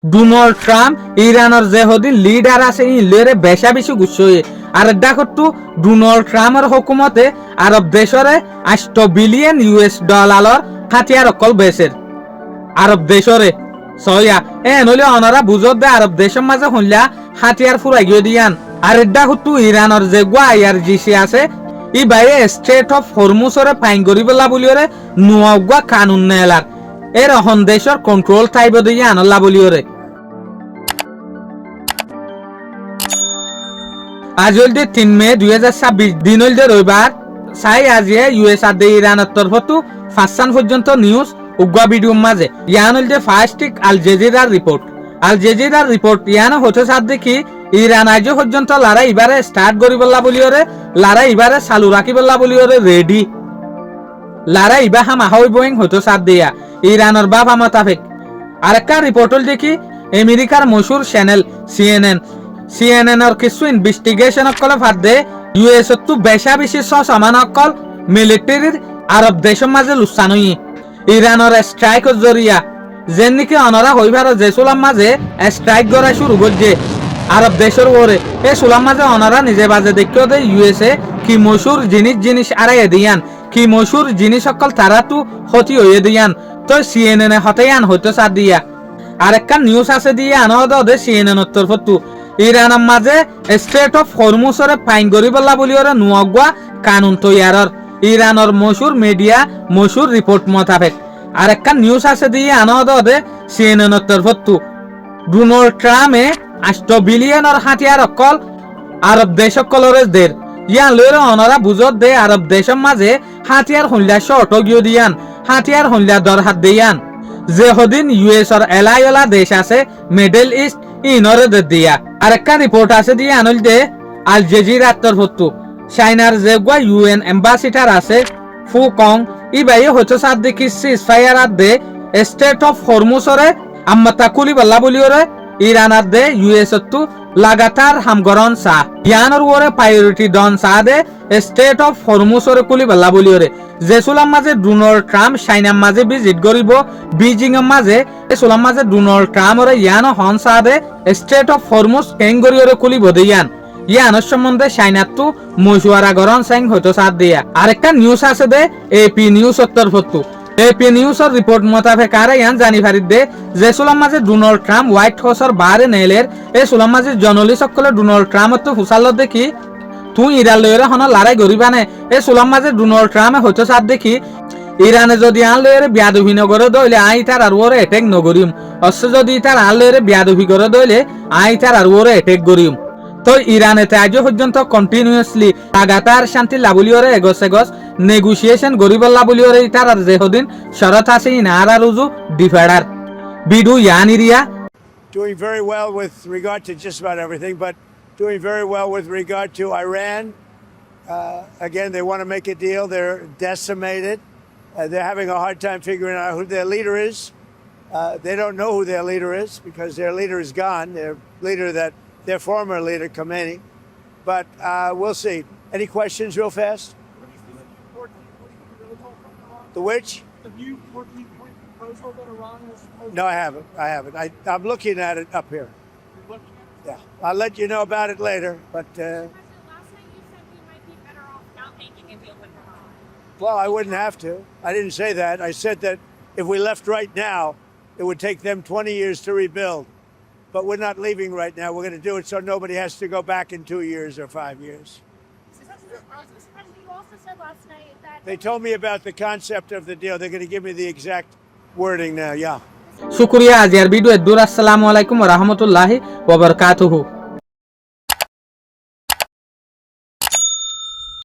Donald Trump ইরানের যে হদিন leader আছে ইলেরে বেশা বেশি গুছয়ে আর দেখো ডোনাল্ড ট্রাম্পের হুকুমতে আরব দেশরে 8 বিলিয়ন US ডলার হাতিয়ার অকল বেসের আরব দেশরে সয়া নইলে অনারা বুঝত দে আরব দেশের মাঝে হইলা হাতিয়ার ফুরাই গিয়ে দিয়ান আর দেখো ইরানের যে IRGC আছে ই বাইরে স্টেট অফ হরমুসরে ফাইন করি পেলা বলিওরে নুয়া কানুন নেলার এর অহন দেশের কন্ট্রোল থাইব দিয়ে আনলা বলিওরে আজ হইল 3 মে 2026 দিন হইল রবিবার সাই আজিয়ে US আর ইরানের তরফতো 5 পর্যন্ত নিউজ উগা ভিডিও মাঝে ইয়ান হইল ফাস্টিক আল জাজিরার রিপোর্ট ইয়ান হতে সাথ দেখি ইরান আজ পর্যন্ত লড়াই এবারে স্টার্ট করি বললা বলিওরে লড়াই এবারে চালু রাখি বললা বলিওরে রেডি লড়াই ইবা হাম আহই বইং হতে সাথ দিয়া ইরানের বাবা মোতাবেক আরেকটা রিপোর্ট হল দেখি আমেরিকার মশহুর চ্যানেল CNN এর কিছু ইনভেস্টিগেশন অকলে ফাদ দে US তো বেশা বেশি সমান অকল মিলিটারির আরব দেশের মাঝে লুসানই ইরানের স্ট্রাইক জরিয়া যেন নাকি অনরা হইবার যে সুলাম মাঝে স্ট্রাইক করা শুরু করছে আরব দেশের ওরে এই সুলাম মাঝে অনরা নিজে বাজে দেখিও দে USA কি মশহুর জিনিস আড়াই দিয়ান কি মশহুর জিনিস অকল তারা তো ক্ষতি হয়ে দিয়ান তো CNN হতেয়ান হইতো সাথ দিয়া আরেকটা নিউজ আছে দিয়ে আনন্দ দে CNN তরফতো ইরানের মাঝে স্টেট অফ হরমুসরে ফাইন করি বলা বলি ওরা নুয়া কানুন তৈয়ারর ইরানের মশহুর মিডিয়া মশহুর রিপোর্ট মোতাবেক আরেকটা নিউজ আছে দিয়ে আনন্দ দে CNN তরফতো ডোনাল্ড ট্রাম্পে 8 বিলিয়নের হাতিয়ার অকল আরব দেশ অকলরে দের ইয়ান লইরে অনরা বুঝত দে আরব দেশের মাঝে হাতিয়ার হইলা শর্ট গিয়ে দিয়ান হাতিয়ার হইলা দরহাত দিয়ান যে হদিন US এর এলাইলা দেশ আছে মিডল ইস্ট ইনরে দে দিয়া আরেকটা রিপোর্ট আছে দিয়ে আনল দে আল জাজিরার তরফতো চাইনার যে UN অ্যাম্বাসিডার আছে ফু কং ইবাই হচ্ছে সাথ দেখি সিজফায়ার আর দে স্টেট অফ হরমুসরে আম্মাতা কুলি বল্লা বলিওরে ইরান আর দে US তো লাগাতার হামগরন সা ইয়ানোর ওরে প্রায়োরিটি ডন সা দে স্টেট অফ হরমুসরে কুলি বল্লা বলিওরে যে সুলাম মাঝে ডোনাল্ড ট্রাম্প চাইনার মাঝে ভিজিট করিব বেজিং এর মাঝে এ সুলাম মাঝে ডোনাল্ড ট্রাম্প ওরে ইয়ানো হন সা দে স্টেট অফ হরমুস কেঙ্গরিওরে কুলি বদে ইয়ানোর সম্বন্ধে চাইনার তো মশুয়ারা গরন সাইং হয়তো সাথ দিয়া আরেকটা নিউজ আছে দে AP নিউজ তরফতো AP নিউজের রিপোর্ট মোতাবেক আর ইয়ান জানি ফারিদ দে যে সুলাম মাঝে ডোনাল্ড ট্রাম্প হোয়াইট হাউসের বারে নেলের এই সুলাম মাঝে জনলি সকলে ডোনাল্ড ট্রাম্প তো হুসাল দেখি তুই ইরান লইরে হন লড়াই করিবানে এই সুলাম মাঝে ডোনাল্ড ট্রাম্প হয়তো সাথ দেখি ইরানে যদি আন লইরে বিয়াদবি নগরে দইলে আই তার আর ওরে অ্যাটাক নগরিম অবশ্য যদি তার আন লইরে বিয়াদবি করে দইলে আই তার আর ওরে অ্যাটাক করিম তো ইরানেতে আজ পর্যন্ত কন্টিনিউয়াসলি লাগাতার শান্তি লাবলিওরে এগস নেগোসিয়েশন গরিব লাবলিওরে তার আর যে হদিন শরত আছে ইনারা রুজু ডিফেডার বিডু ইয়ানিরিয়া doing very well with regard to just about everything, but doing very well with regard to Iran. Again, they want to make a deal. They're decimated. They're having a hard time figuring out who their leader is. They don't know who their leader is because their leader is gone. Their former leader, Khomeini. But we'll see. Any questions real fast? The which? The new 14-point proposal that Iran was proposing? No, I haven't. I'm looking at it up here. You're looking at Yeah, I'll let you know about it later. But Last night you said we might be better off not making a deal with Iran. well, I wouldn't have to. I didn't say that. I said that if we left right now, it would take them 20 years to rebuild. But we're not leaving right now. We're going to do it so nobody has to go back in 2 years or 5 years. You also said last night that They told me about the concept of the deal. They're going to give me the exact wording now. Yeah. শুকরিয়া আজিয়ার video দূর আসসালামু আলাইকুম ওয়া রাহমাতুল্লাহি ওয়া বারাকাতুহু